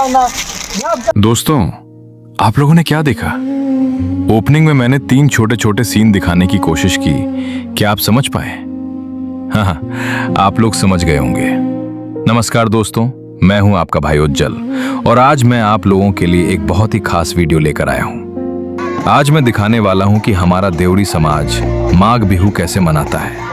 दोस्तों, आप लोगों ने क्या देखा? ओपनिंग में मैंने 3 छोटे छोटे सीन दिखाने की कोशिश की। क्या आप समझ पाए? हाँ, आप लोग समझ गए होंगे। नमस्कार दोस्तों, मैं हूं आपका भाई उज्जवल और आज मैं आप लोगों के लिए एक बहुत ही खास वीडियो लेकर आया हूं। आज मैं दिखाने वाला हूं कि हमारा देवरी समाज माघ बिहू कैसे मनाता है,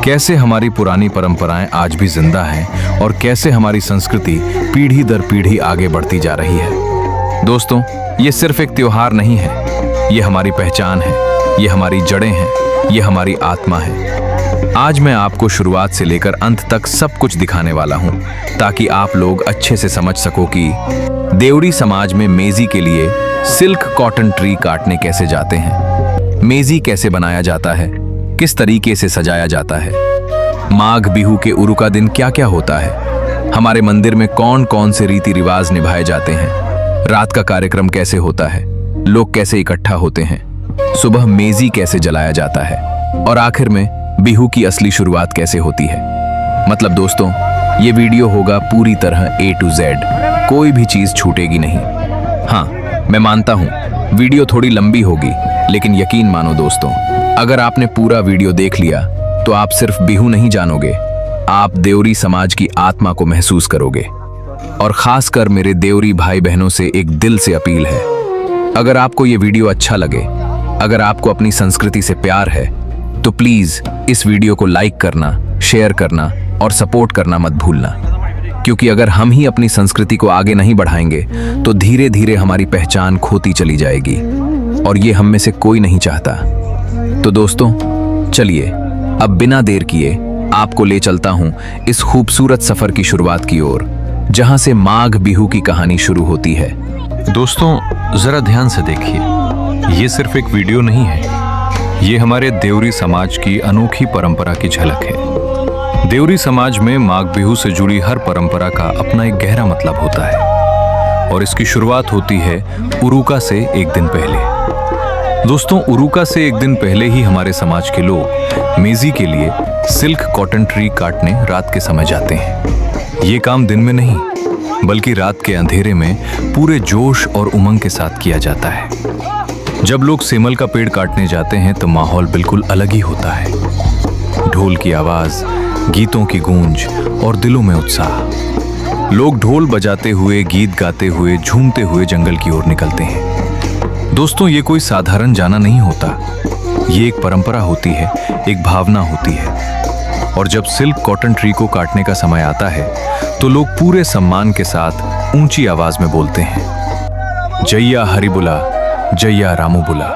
कैसे हमारी पुरानी परंपराएं आज भी जिंदा हैं और कैसे हमारी संस्कृति पीढ़ी दर पीढ़ी आगे बढ़ती जा रही है। दोस्तों, ये सिर्फ एक त्योहार नहीं है, ये हमारी पहचान है, ये हमारी जड़ें हैं, ये हमारी आत्मा है। आज मैं आपको शुरुआत से लेकर अंत तक सब कुछ दिखाने वाला हूं ताकि आप लोग अच्छे से समझ सको कि देवरी समाज में मेजी के लिए सिल्क कॉटन ट्री काटने कैसे जाते हैं, मेजी कैसे बनाया जाता है, किस तरीके से सजाया जाता है, माघ बिहू के उरु का दिन क्या क्या होता है, हमारे मंदिर में कौन कौन से रीति रिवाज निभाए जाते हैं, रात का कार्यक्रम कैसे होता है, लोग कैसे इकट्ठा होते हैं, सुबह मेजी कैसे जलाया जाता है और आखिर में बिहू की असली शुरुआत कैसे होती है। मतलब दोस्तों, ये वीडियो होगा पूरी तरह A to Z, कोई भी चीज छूटेगी नहीं। हाँ, मैं मानता हूँ वीडियो थोड़ी लंबी होगी, लेकिन यकीन मानो दोस्तों, अगर आपने पूरा वीडियो देख लिया तो आप सिर्फ बिहू नहीं जानोगे, आप देवरी समाज की आत्मा को महसूस करोगे। और खासकर मेरे देवरी भाई बहनों से एक दिल से अपील है, अगर आपको ये वीडियो अच्छा लगे, अगर आपको अपनी संस्कृति से प्यार है, तो प्लीज इस वीडियो को लाइक करना, शेयर करना और सपोर्ट करना मत भूलना, क्योंकि अगर हम ही अपनी संस्कृति को आगे नहीं बढ़ाएंगे तो धीरे धीरे हमारी पहचान खोती चली जाएगी और ये हम में से कोई नहीं चाहता। तो दोस्तों, चलिए अब बिना देर किए आपको ले चलता हूं इस खूबसूरत सफर की शुरुआत की ओर, जहां से माघ बिहू की कहानी शुरू होती है। दोस्तों, जरा ध्यान से देखिए, ये सिर्फ एक वीडियो नहीं है, ये हमारे देवरी समाज की अनोखी परंपरा की झलक है। देवरी समाज में माघ बिहू से जुड़ी हर परंपरा का अपना एक गहरा मतलब होता है और इसकी शुरुआत होती है उरुका से एक दिन पहले। दोस्तों, उरुका से एक दिन पहले ही हमारे समाज के लोग मेजी के लिए सिल्क कॉटन ट्री काटने रात के समय जाते हैं। ये काम दिन में नहीं, बल्कि रात के अंधेरे में पूरे जोश और उमंग के साथ किया जाता है। जब लोग सेमल का पेड़ काटने जाते हैं तो माहौल बिल्कुल अलग ही होता है। ढोल की आवाज, गीतों की गूंज और दिलों में उत्साह। लोग ढोल बजाते हुए, गीत गाते हुए, झूमते हुए जंगल की ओर निकलते हैं। दोस्तों, ये कोई साधारण जाना नहीं होता, ये एक परंपरा होती है, एक भावना होती है। और जब सिल्क कॉटन ट्री को काटने का समय आता है तो लोग पूरे सम्मान के साथ ऊंची आवाज में बोलते हैं, जैया हरिबुला, जैया रामूबुला।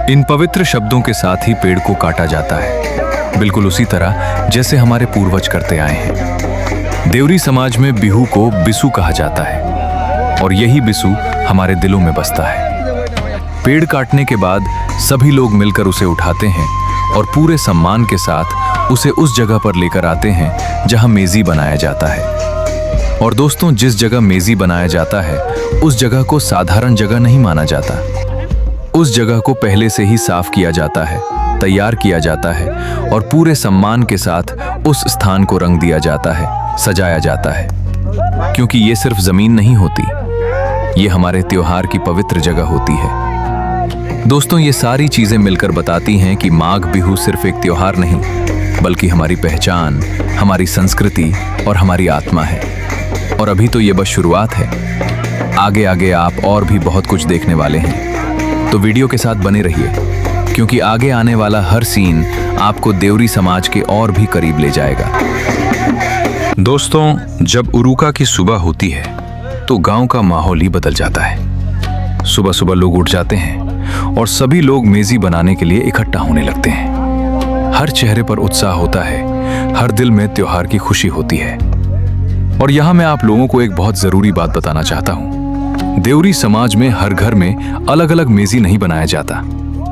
इन पवित्र शब्दों के साथ ही पेड़ को काटा जाता है, बिल्कुल उसी तरह जैसे हमारे पूर्वज करते आए हैं। देवरी समाज में बिहू को बिसु कहा जाता है और यही बिसु हमारे दिलों में बसता है। पेड़ काटने के बाद सभी लोग मिलकर उसे उठाते हैं और पूरे सम्मान के साथ उसे उस जगह पर लेकर आते हैं जहां मेजी बनाया जाता है। और दोस्तों, जिस जगह मेजी बनाया जाता है उस जगह को साधारण जगह नहीं माना जाता। उस जगह को पहले से ही साफ किया जाता है, तैयार किया जाता है और पूरे सम्मान के साथ उस स्थान को रंग दिया जाता है, सजाया जाता है। क्योंकि ये सिर्फ जमीन नहीं होती, ये हमारे त्योहार की पवित्र जगह होती है। दोस्तों, ये सारी चीजें मिलकर बताती हैं कि माघ बिहू सिर्फ एक त्योहार नहीं, बल्कि हमारी पहचान, हमारी संस्कृति और हमारी आत्मा है। और अभी तो ये बस शुरुआत है, आगे आगे आप और भी बहुत कुछ देखने वाले हैं। तो वीडियो के साथ बने रहिए, क्योंकि आगे आने वाला हर सीन आपको देवरी समाज के और भी करीब ले जाएगा। दोस्तों, जब उरुका की सुबह होती है तो गांव का माहौल ही बदल जाता है। सुबह सुबह लोग उठ जाते हैं और सभी लोग मेजी बनाने के लिए इकट्ठा होने लगते हैं। हर चेहरे पर उत्साह होता है, हर दिल में त्योहार की खुशी होती है। और यहाँ मैं आप लोगों को एक बहुत जरूरी बात बताना चाहता हूँ। देवरी समाज में हर घर में अलग अलग मेजी नहीं बनाया जाता।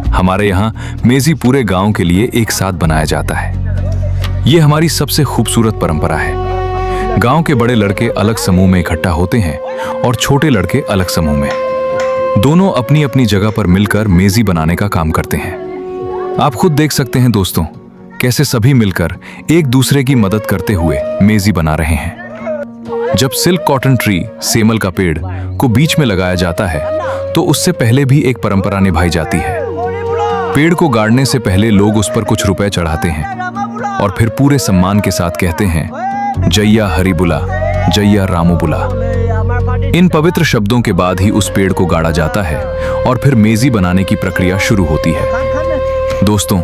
हमारे यहाँ मेजी पूरे गांव के लिए एक साथ बनाया जाता है। ये हमारी सबसे खूबसूरत परंपरा है। गांव के बड़े लड़के अलग समूह में इकट्ठा होते हैं और छोटे लड़के अलग समूह में। दोनों अपनी अपनी जगह पर मिलकर मेजी बनाने का काम करते हैं। आप खुद देख सकते हैं दोस्तों, कैसे सभी मिलकर एक दूसरे की मदद करते हुए मेजी बना रहे हैं। जब सिल्क कॉटन ट्री, सेमल का पेड़ को बीच में लगाया जाता है तो उससे पहले भी एक परंपरा निभाई जाती है। पेड़ को गाड़ने से पहले लोग उस पर कुछ रुपए चढ़ाते हैं और फिर पूरे सम्मान के साथ कहते हैं, जैया हरि बुला, जैया रामू बुला। इन पवित्र शब्दों के बाद ही उस पेड़ को गाड़ा जाता है और फिर मेजी बनाने की प्रक्रिया शुरू होती है। दोस्तों,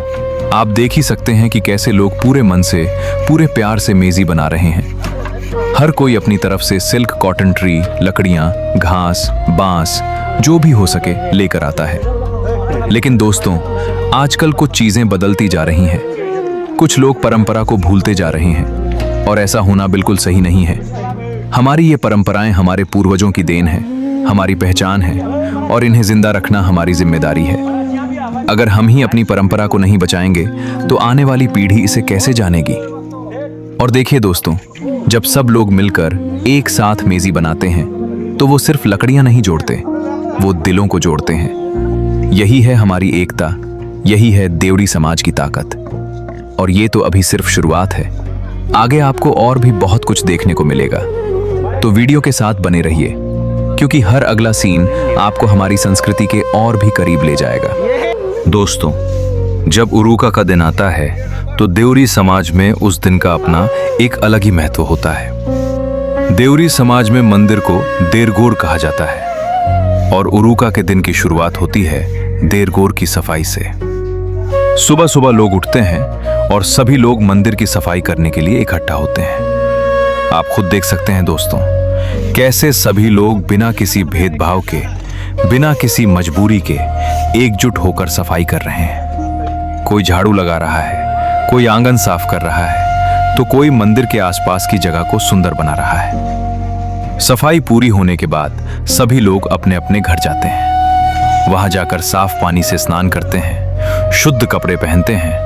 आप देख ही सकते हैं कि कैसे लोग पूरे मन से, पूरे प्यार से मेजी बना रहे हैं। हर कोई अपनी तरफ से सिल्क कॉटन ट्री, लकड़ियां, घास, बांस, जो भी हो सके लेकर आता है। लेकिन दोस्तों, आजकल कुछ चीजें बदलती जा रही हैं। कुछ लोग परंपरा को भूलते जा रहे हैं और ऐसा होना बिल्कुल सही नहीं है। हमारी ये परंपराएं हमारे पूर्वजों की देन है, हमारी पहचान है और इन्हें जिंदा रखना हमारी जिम्मेदारी है। अगर हम ही अपनी परंपरा को नहीं बचाएंगे तो आने वाली पीढ़ी इसे कैसे जानेगी। और देखिए दोस्तों, जब सब लोग मिलकर एक साथ मेजी बनाते हैं तो वो सिर्फ लकड़ियां नहीं जोड़ते, वो दिलों को जोड़ते हैं। यही है हमारी एकता, यही है देवड़ी समाज की ताकत। और ये तो अभी सिर्फ शुरुआत है, आगे आपको और भी बहुत कुछ देखने को मिलेगा। तो वीडियो के साथ बने रहिए, क्योंकि हर अगला सीन आपको हमारी संस्कृति के और भी करीब ले जाएगा। दोस्तों, जब उरुका का दिन आता है तो देवरी समाज में उस दिन का अपना एक अलग ही महत्व होता है। देवरी समाज में मंदिर को देरगोर कहा जाता है और उरुका के दिन की शुरुआत होती है देरगोर की सफाई से। सुबह सुबह लोग उठते हैं और सभी लोग मंदिर की सफाई करने के लिए इकट्ठा होते हैं। आप खुद देख सकते हैं दोस्तों, कैसे सभी लोग बिना किसी भेदभाव के, बिना किसी मजबूरी के एकजुट होकर सफाई कर रहे हैं। कोई झाड़ू लगा रहा है, कोई आंगन साफ कर रहा है, तो कोई मंदिर के आसपास की जगह को सुंदर बना रहा है। सफाई पूरी होने के बाद सभी लोग अपने अपने घर जाते हैं। वहां जाकर साफ पानी से स्नान करते हैं, शुद्ध कपड़े पहनते हैं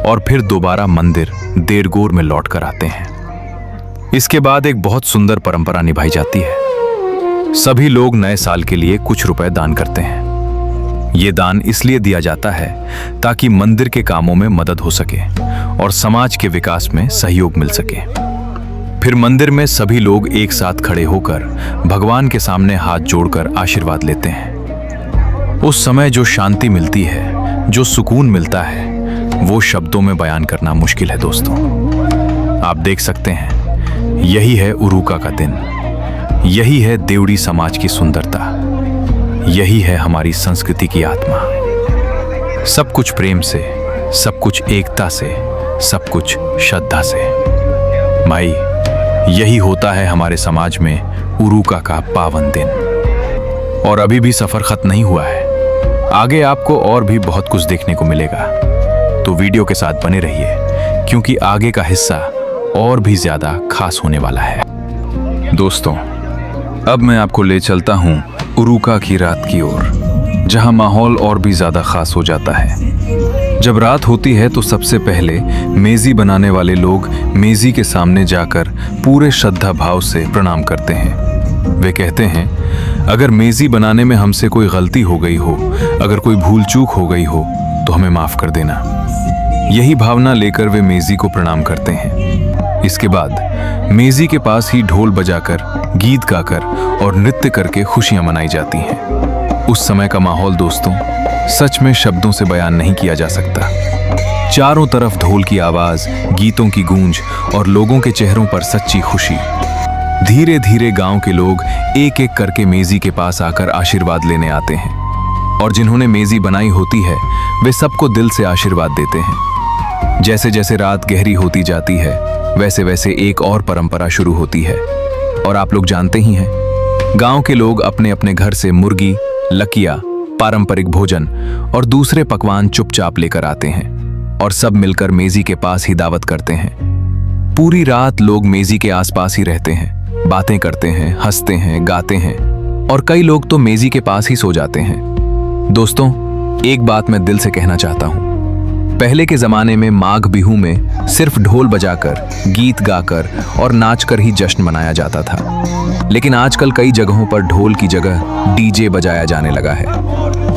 और फिर दोबारा मंदिर देरगोर में लौट कर आते हैं। इसके बाद एक बहुत सुंदर परंपरा निभाई जाती है। सभी लोग नए साल के लिए कुछ रुपए दान करते हैं। ये दान इसलिए दिया जाता है ताकि मंदिर के कामों में मदद हो सके और समाज के विकास में सहयोग मिल सके। फिर मंदिर में सभी लोग एक साथ खड़े होकर भगवान के सामने हाथ जोड़कर आशीर्वाद लेते हैं। उस समय जो शांति मिलती है, जो सुकून मिलता है, वो शब्दों में बयान करना मुश्किल है दोस्तों। आप देख सकते हैं, यही है उरुका का दिन, यही है देवड़ी समाज की सुंदरता, यही है हमारी संस्कृति की आत्मा। सब कुछ प्रेम से, सब कुछ एकता से, सब कुछ श्रद्धा से। माई, यही होता है हमारे समाज में उरुका का पावन दिन। और अभी भी सफर खत्म नहीं हुआ है, आगे आपको और भी बहुत कुछ देखने को मिलेगा। तो वीडियो के साथ बने रहिए, क्योंकि आगे का हिस्सा और भी ज्यादा खास होने वाला है। दोस्तों, अब मैं आपको ले चलता हूं उरुका की रात की ओर, जहां माहौल और भी ज्यादा खास हो जाता है। जब रात होती है तो सबसे पहले मेजी बनाने वाले लोग मेजी के सामने जाकर पूरे श्रद्धा भाव से प्रणाम करते हैं। वे कहते हैं, अगर मेजी बनाने में हमसे कोई गलती हो गई हो, अगर कोई भूल चूक हो गई हो तो हमें माफ कर देना। यही भावना लेकर वे मेजी को प्रणाम करते हैं। इसके बाद मेजी के पास ही ढोल बजाकर, गीत गाकर और नृत्य करके खुशियां मनाई जाती हैं। उस समय का माहौल दोस्तों सच में शब्दों से बयान नहीं किया जा सकता। चारों तरफ ढोल की आवाज, गीतों की गूंज और लोगों के चेहरों पर सच्ची खुशी। धीरे धीरे गांव के लोग एक एक करके मेजी के पास आकर आशीर्वाद लेने आते हैं और जिन्होंने मेजी बनाई होती है वे सबको दिल से आशीर्वाद देते हैं। जैसे जैसे रात गहरी होती जाती है वैसे वैसे एक और परंपरा शुरू होती है। और आप लोग जानते ही हैं, गांव के लोग अपने अपने घर से मुर्गी, लकिया, पारंपरिक भोजन और दूसरे पकवान चुपचाप लेकर आते हैं और सब मिलकर मेजी के पास ही दावत करते हैं। पूरी रात लोग मेजी के आसपास ही रहते हैं, बातें करते हैं, हंसते हैं, गाते हैं और कई लोग तो मेजी के पास ही सो जाते हैं। दोस्तों, एक बात मैं दिल से कहना चाहता हूं। पहले के जमाने में माघ बिहू में सिर्फ ढोल बजाकर, गीत गाकर और नाचकर ही जश्न मनाया जाता था। लेकिन आजकल कई जगहों पर ढोल की जगह डीजे बजाया जाने लगा है।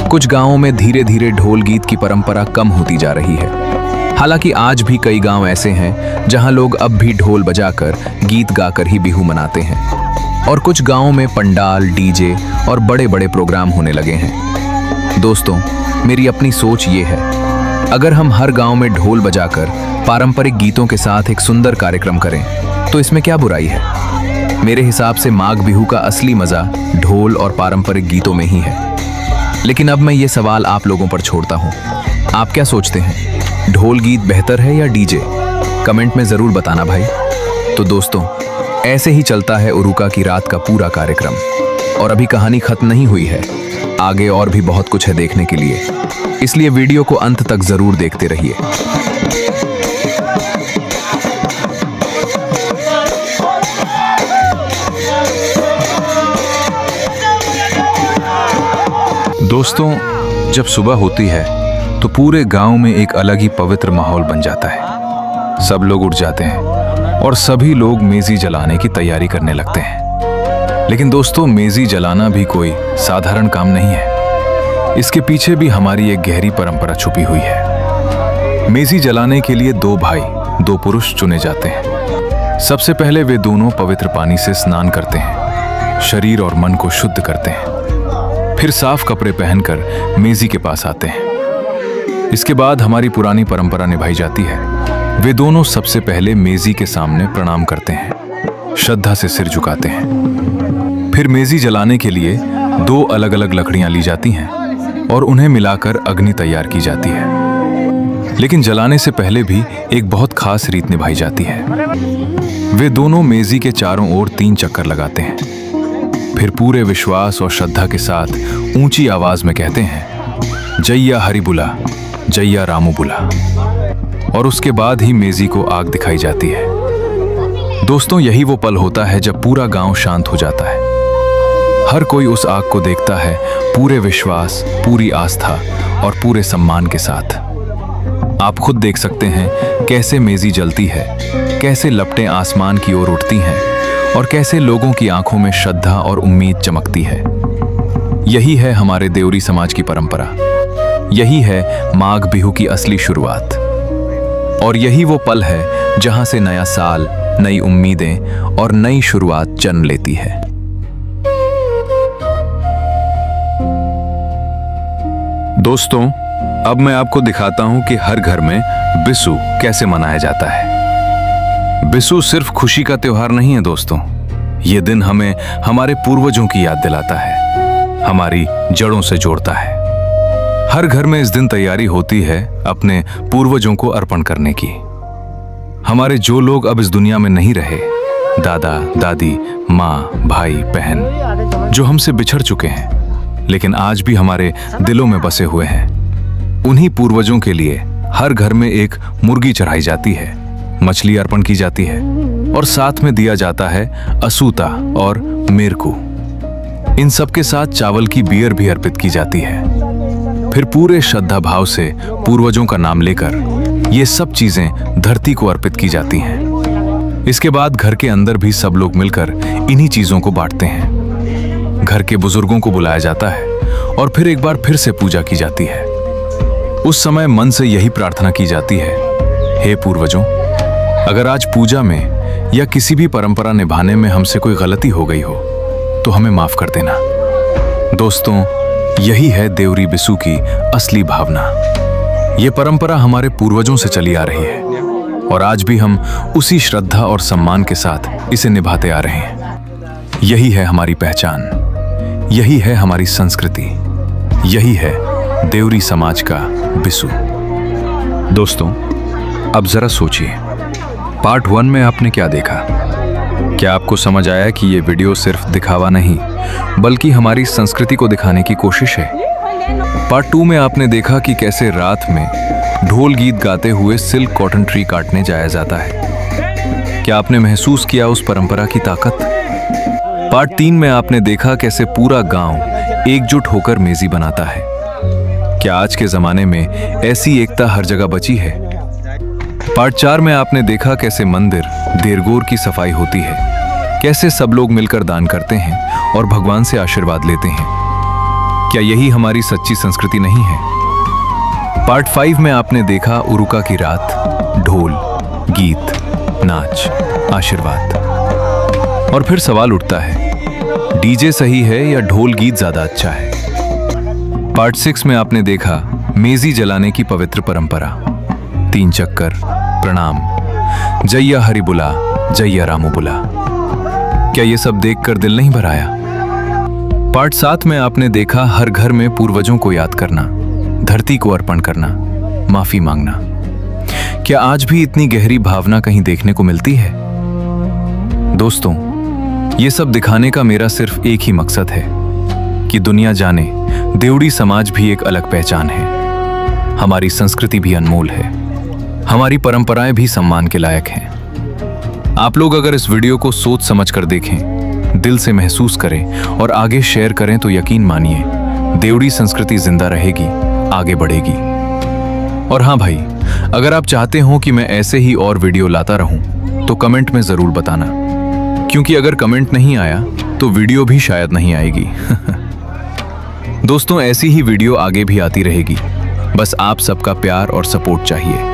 कुछ गांवों में धीरे धीरे ढोल गीत की परंपरा कम होती जा रही है। हालांकि आज भी कई गांव ऐसे हैं जहां लोग अब भी ढोल बजाकर गीत गाकर ही बिहू मनाते हैं और कुछ गांवों में पंडाल, डीजे और बड़े बड़े प्रोग्राम होने लगे हैं। दोस्तों, मेरी अपनी सोच ये है, अगर हम हर गांव में ढोल बजाकर पारंपरिक गीतों के साथ एक सुंदर कार्यक्रम करें तो इसमें क्या बुराई है। मेरे हिसाब से माघ बिहू का असली मजा ढोल और पारंपरिक गीतों में ही है। लेकिन अब मैं ये सवाल आप लोगों पर छोड़ता हूँ, आप क्या सोचते हैं, ढोल गीत बेहतर है या डीजे? कमेंट में जरूर बताना भाई। तो दोस्तों, ऐसे ही चलता है उरुका की रात का पूरा कार्यक्रम और अभी कहानी खत्म नहीं हुई है, आगे और भी बहुत कुछ है देखने के लिए, इसलिए वीडियो को अंत तक जरूर देखते रहिए। दोस्तों, जब सुबह होती है तो पूरे गांव में एक अलग ही पवित्र माहौल बन जाता है। सब लोग उठ जाते हैं और सभी लोग मेजी जलाने की तैयारी करने लगते हैं। लेकिन दोस्तों, मेजी जलाना भी कोई साधारण काम नहीं है। इसके पीछे भी हमारी एक गहरी परंपरा छुपी हुई है। मेजी जलाने के लिए दो भाई, दो पुरुष चुने जाते हैं। सबसे पहले वे दोनों पवित्र पानी से स्नान करते हैं, शरीर और मन को शुद्ध करते हैं। फिर साफ कपड़े पहनकर मेजी के पास आते हैं। इसके बाद हमारी पुरानी परंपरा निभाई जाती है। वे दोनों सबसे पहले मेजी के सामने प्रणाम करते हैं, श्रद्धा से सिर झुकाते हैं। फिर मेजी जलाने के लिए दो अलग अलग लकड़ियां ली जाती हैं और उन्हें मिलाकर अग्नि तैयार की जाती है। लेकिन जलाने से पहले भी एक बहुत खास रीत निभाई जाती है। वे दोनों मेजी के चारों ओर 3 चक्कर लगाते हैं। फिर पूरे विश्वास और श्रद्धा के साथ ऊंची आवाज में कहते हैं, जैया हरि बुला, जैया रामू बुला। और उसके बाद ही मेजी को आग दिखाई जाती है। दोस्तों, यही वो पल होता है जब पूरा गांव शांत हो जाता है। हर कोई उस आग को देखता है पूरे विश्वास, पूरी आस्था और पूरे सम्मान के साथ। आप खुद देख सकते हैं कैसे मेजी जलती है, कैसे लपटें आसमान की ओर उठती हैं और कैसे लोगों की आंखों में श्रद्धा और उम्मीद चमकती है। यही है हमारे देवरी समाज की परंपरा। यही है माघ बिहू की असली शुरुआत। और यही वो पल है जहां से नया साल, नई उम्मीदें और नई शुरुआत जन्म लेती है। दोस्तों, अब मैं आपको दिखाता हूं कि हर घर में बिसु कैसे मनाया जाता है। बिसु सिर्फ खुशी का त्योहार नहीं है दोस्तों, ये दिन हमें हमारे पूर्वजों की याद दिलाता है, हमारी जड़ों से जोड़ता है। हर घर में इस दिन तैयारी होती है अपने पूर्वजों को अर्पण करने की। हमारे जो लोग अब इस दुनिया में नहीं रहे, दादा, दादी, माँ, भाई, बहन, जो हमसे बिछड़ चुके हैं लेकिन आज भी हमारे दिलों में बसे हुए हैं, उन्हीं पूर्वजों के लिए हर घर में एक मुर्गी चढ़ाई जाती है, मछली अर्पण की जाती है और साथ में दिया जाता है असूता और मेरकू। इन सब के साथ चावल की बियर भी अर्पित की जाती है। फिर पूरे श्रद्धा भाव से पूर्वजों का नाम लेकर ये सब चीजें धरती को अर्पित की जाती हैं। इसके बाद घर के अंदर भी सब लोग मिलकर इन्हीं चीजों को बांटते हैं। घर के बुजुर्गों को बुलाया जाता है और फिर एक बार फिर से पूजा की जाती है। उस समय मन से यही प्रार्थना की जाती है, हे पूर्वजों, अगर आज पूजा में या किसी भी परंपरा निभाने में हमसे कोई गलती हो गई हो तो हमें माफ कर देना। दोस्तों, यही है देवरी बिसु की असली भावना। ये परंपरा हमारे पूर्वजों से चली आ रही है और आज भी हम उसी श्रद्धा और सम्मान के साथ इसे निभाते आ रहे हैं। यही है हमारी पहचान, यही है हमारी संस्कृति, यही है देवरी समाज का बिसु। दोस्तों, अब जरा सोचिए, पार्ट 1 में आपने क्या देखा? क्या आपको समझ आया कि ये वीडियो सिर्फ दिखावा नहीं बल्कि हमारी संस्कृति को दिखाने की कोशिश है? पार्ट 2 में आपने देखा कि कैसे रात में ढोल गीत गाते हुए सिल्क कॉटन ट्री काटने जाया जाता है। क्या आपने महसूस किया उस परंपरा की ताकत? पार्ट 3 में आपने देखा कैसे पूरा गांव एकजुट होकर मेजी बनाता है। क्या आज के जमाने में ऐसी एकता हर जगह बची है? पार्ट 4 में आपने देखा कैसे मंदिर, देरगोर की सफाई होती है, कैसे सब लोग मिलकर दान करते हैं और भगवान से आशीर्वाद लेते हैं। क्या यही हमारी सच्ची संस्कृति नहीं है? पार्ट 5 में आपने देखा उरुका की रात, ढोल, गीत, नाच, आशीर्वाद। और फिर सवाल उठता है, डीजे सही है या ढोल गीत ज्यादा अच्छा है? पार्ट 6 में आपने देखा मेजी जलाने की पवित्र परंपरा, 3 चक्कर, प्रणाम, जैया हरि बुला, जैया रामू बुला। क्या ये सब देखकर दिल नहीं भर आया? पार्ट 7 में आपने देखा हर घर में पूर्वजों को याद करना, धरती को अर्पण करना, माफी मांगना। क्या आज भी इतनी गहरी भावना कहीं देखने को मिलती है? दोस्तों, ये सब दिखाने का मेरा सिर्फ एक ही मकसद है कि दुनिया जाने देवड़ी समाज भी एक अलग पहचान है। हमारी संस्कृति भी अनमोल है, हमारी परंपराएं भी सम्मान के लायक हैं। आप लोग अगर इस वीडियो को सोच समझ कर देखें, दिल से महसूस करें और आगे शेयर करें तो यकीन मानिए देवड़ी संस्कृति जिंदा रहेगी, आगे बढ़ेगी। और हाँ भाई, अगर आप चाहते हो कि मैं ऐसे ही और वीडियो लाता रहूं तो कमेंट में जरूर बताना, क्योंकि अगर कमेंट नहीं आया तो वीडियो भी शायद नहीं आएगी। दोस्तों, ऐसी ही वीडियो आगे भी आती रहेगी, बस आप सबका प्यार और सपोर्ट चाहिए।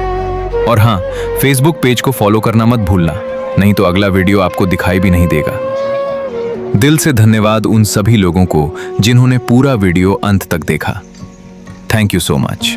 और हाँ, फेसबुक पेज को फॉलो करना मत भूलना, नहीं तो अगला वीडियो आपको दिखाई भी नहीं देगा। दिल से धन्यवाद उन सभी लोगों को जिन्होंने पूरा वीडियो अंत तक देखा। Thank you so much.